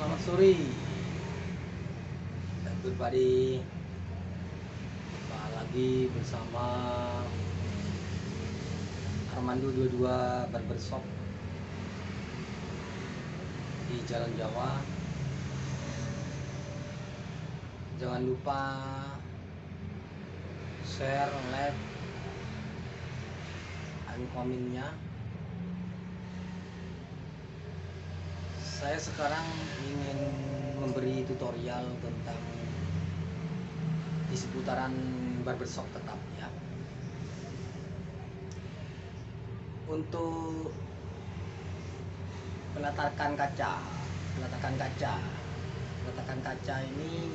Selamat sore everybody. Jumpa lagi bersama Armando 22 Barbershop di Jalan Jawa. Jangan lupa share, like, dan komennya. Saya sekarang ingin memberi tutorial tentang di seputaran barbershop tetap ya. Untuk peletakan kaca ini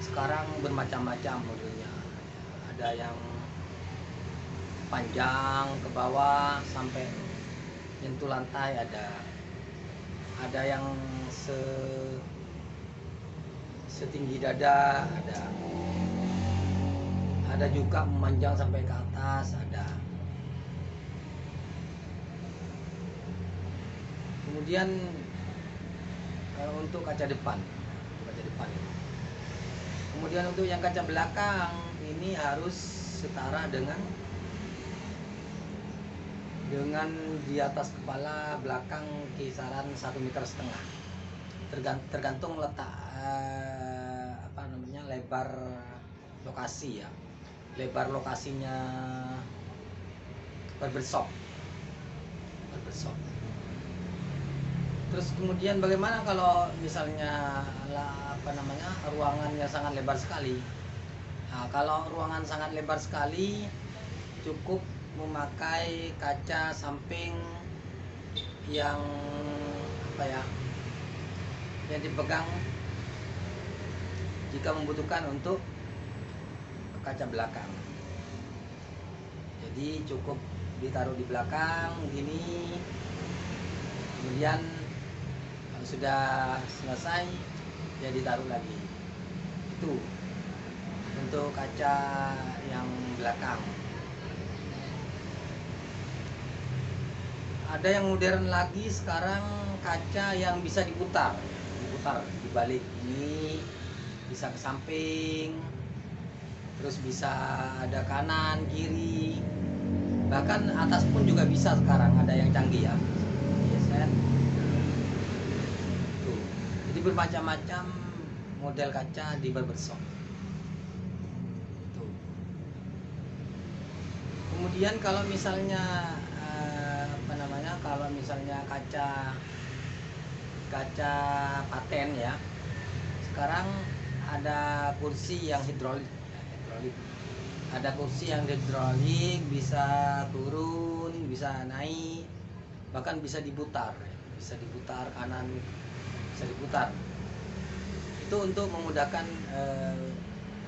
sekarang bermacam-macam modelnya. Ada yang panjang ke bawah sampai nyentuh lantai, ada yang setinggi dada, ada juga memanjang sampai ke atas, ada. Kemudian untuk kaca depan. Kemudian untuk yang kaca belakang ini harus setara dengan di atas kepala belakang kisaran 1,5 meter. Tergantung letak lebar lokasi ya. Lebar lokasinya barbershop. Terus kemudian bagaimana kalau misalnya ruangannya sangat lebar sekali? Nah, kalau ruangan sangat lebar sekali cukup memakai kaca samping yang yang dipegang jika membutuhkan untuk kaca belakang. Jadi cukup ditaruh di belakang gini, kemudian kalau sudah selesai ya ditaruh lagi. Itu untuk kaca yang belakang. Ada yang modern lagi sekarang, kaca yang bisa diputar dibalik. Ini bisa ke samping, terus bisa ada kanan kiri, bahkan atas pun juga bisa sekarang. Ada yang canggih ya. Tuh. Jadi bermacam-macam model kaca di barbershop. Tuh. Kemudian kalau misalnya kaca paten ya, sekarang ada kursi yang hidrolik. Ada kursi yang hidrolik, bisa turun, bisa naik, bahkan bisa diputar kanan, bisa diputar. Itu untuk memudahkan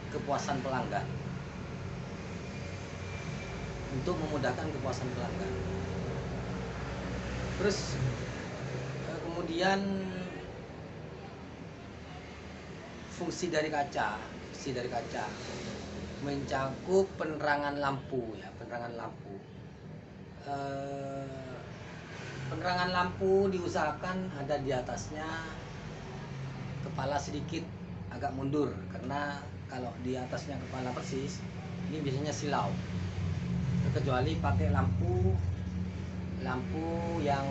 kepuasan pelanggan. Terus kemudian fungsi dari kaca mencakup penerangan lampu ya. Penerangan lampu diusahakan ada di atasnya, kepala sedikit agak mundur, karena kalau di atasnya kepala persis ini biasanya silau. Kecuali pakai lampu yang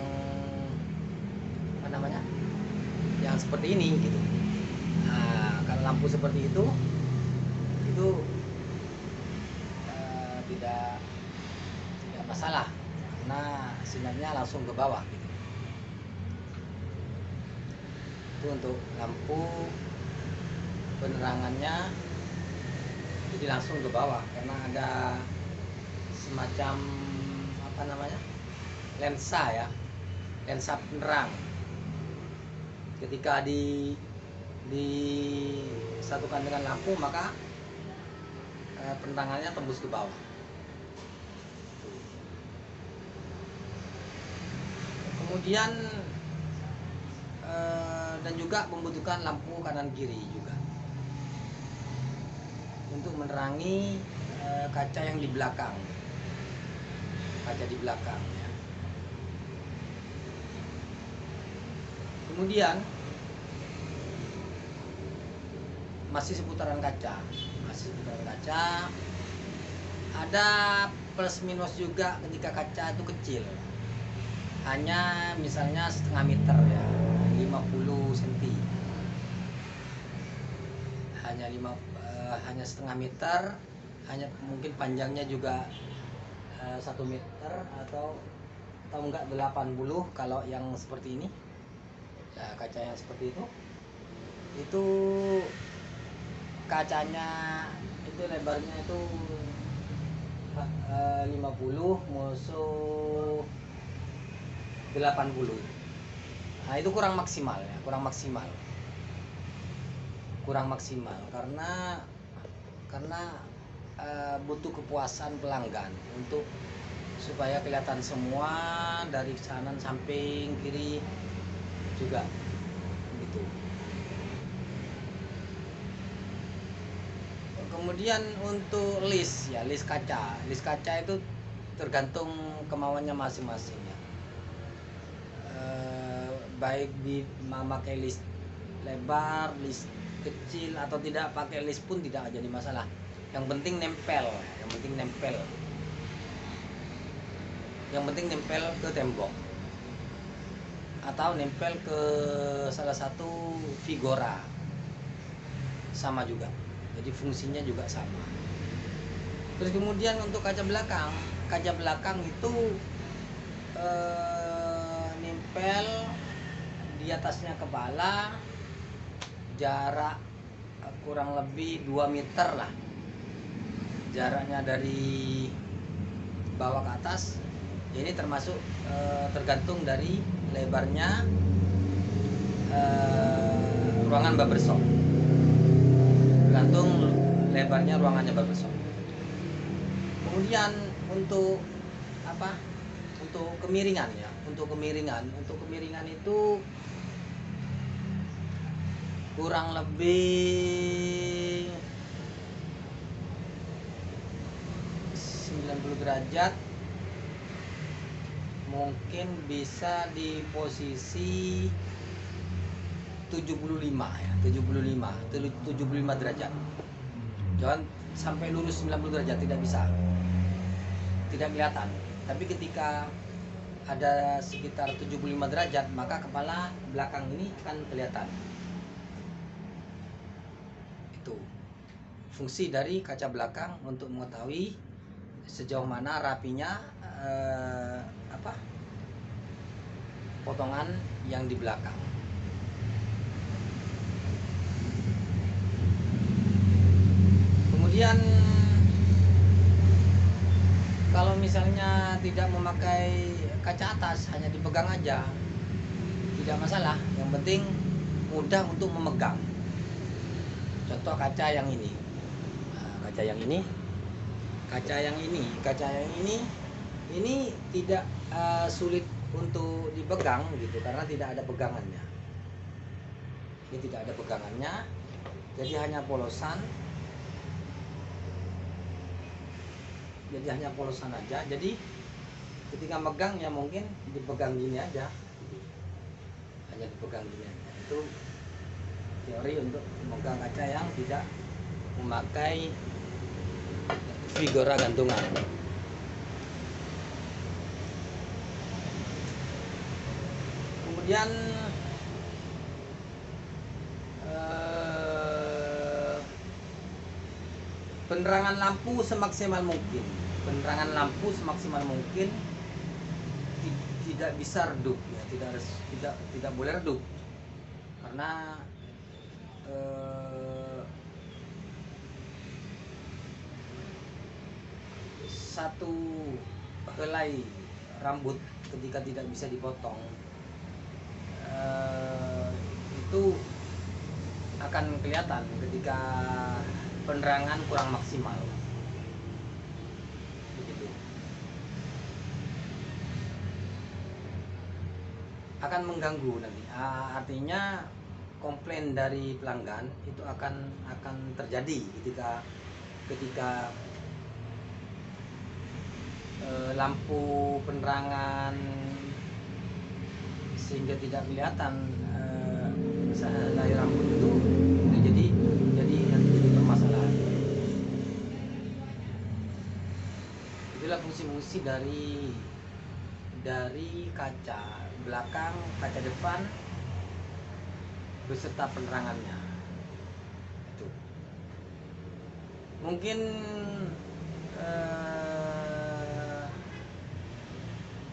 yang seperti ini gitu. Nah, kalau lampu seperti itu tidak masalah, karena sinarnya langsung ke bawah gitu. Itu untuk lampu penerangannya, jadi langsung ke bawah, karena ada semacam lensa penerang. Ketika disatukan dengan lampu, maka penerangannya tembus ke bawah. Kemudian dan juga membutuhkan lampu kanan kiri juga untuk menerangi kaca yang di belakang. Ya. Kemudian masih seputaran kaca, ada plus minus juga ketika kaca itu kecil, hanya misalnya setengah meter ya, 50 cm, hanya setengah meter, hanya mungkin panjangnya juga 1 meter atau enggak 80 kalau yang seperti ini ya, kaca yang seperti itu kacanya itu lebarnya itu 50 musuh 80. Nah itu kurang maksimal ya, kurang maksimal karena butuh kepuasan pelanggan untuk supaya kelihatan semua dari kanan, samping, kiri juga gitu. Kemudian untuk list kaca itu tergantung kemauannya masing-masing ya. Baik memakai list lebar, list kecil atau tidak pakai list pun tidak jadi masalah. Yang penting nempel ke tembok atau nempel ke salah satu figura, sama juga. Jadi fungsinya juga sama. Terus kemudian untuk kaca belakang itu nempel di atasnya kepala, jarak kurang lebih 2 meter lah jaraknya dari bawah ke atas. Ini termasuk tergantung dari lebarnya ruangan barbershop, ruangannya barbershop. Kemudian untuk kemiringan itu kurang lebih 90 derajat, mungkin bisa di posisi 75 derajat. Jangan sampai lurus 90 derajat, tidak kelihatan. Tapi ketika ada sekitar 75 derajat, maka kepala belakang ini akan kelihatan. Itu fungsi dari kaca belakang untuk mengetahui sejauh mana rapinya potongan yang di belakang. Kemudian kalau misalnya tidak memakai kaca atas, hanya dipegang aja, tidak masalah. Yang penting mudah untuk memegang. Contoh kaca yang ini. Nah, kaca yang ini tidak sulit untuk dipegang gitu, karena tidak ada pegangannya. Ini tidak ada pegangannya, jadi hanya polosan. Aja. Jadi ketika megang ya mungkin dipegang gini aja. Hanya dipegang gini aja. Itu teori untuk memegang kaca yang tidak memakai figura gantungan. Kemudian penerangan lampu semaksimal mungkin tidak bisa redup ya, tidak boleh redup, karena satu helai rambut ketika tidak bisa dipotong itu akan kelihatan ketika penerangan kurang maksimal. Begitu. Akan mengganggu nanti. Artinya komplain dari pelanggan itu akan terjadi ketika lampu penerangan sehingga tidak kelihatan helai rambut itu jadi jadi nanti jadi permasalahan. Itulah fungsi-fungsi dari kaca belakang, kaca depan beserta penerangannya. Itu mungkin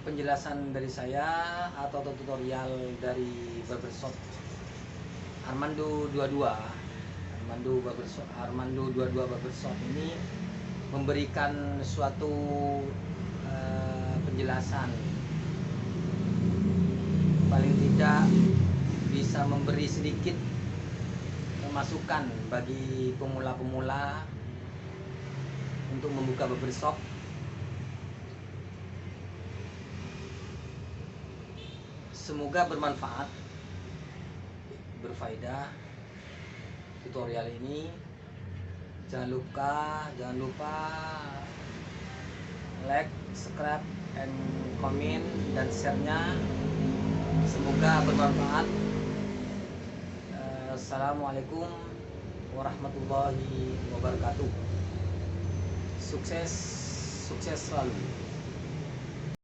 penjelasan dari saya atau tutorial dari barbershop Armando 22 Barbershop ini memberikan suatu penjelasan, paling tidak bisa memberi sedikit masukan bagi pemula-pemula untuk membuka barbershop. Semoga bermanfaat, berfaedah tutorial ini. Jangan lupa like, subscribe, and comment dan share-nya. Semoga bermanfaat. Assalamualaikum warahmatullahi wabarakatuh. Sukses selalu.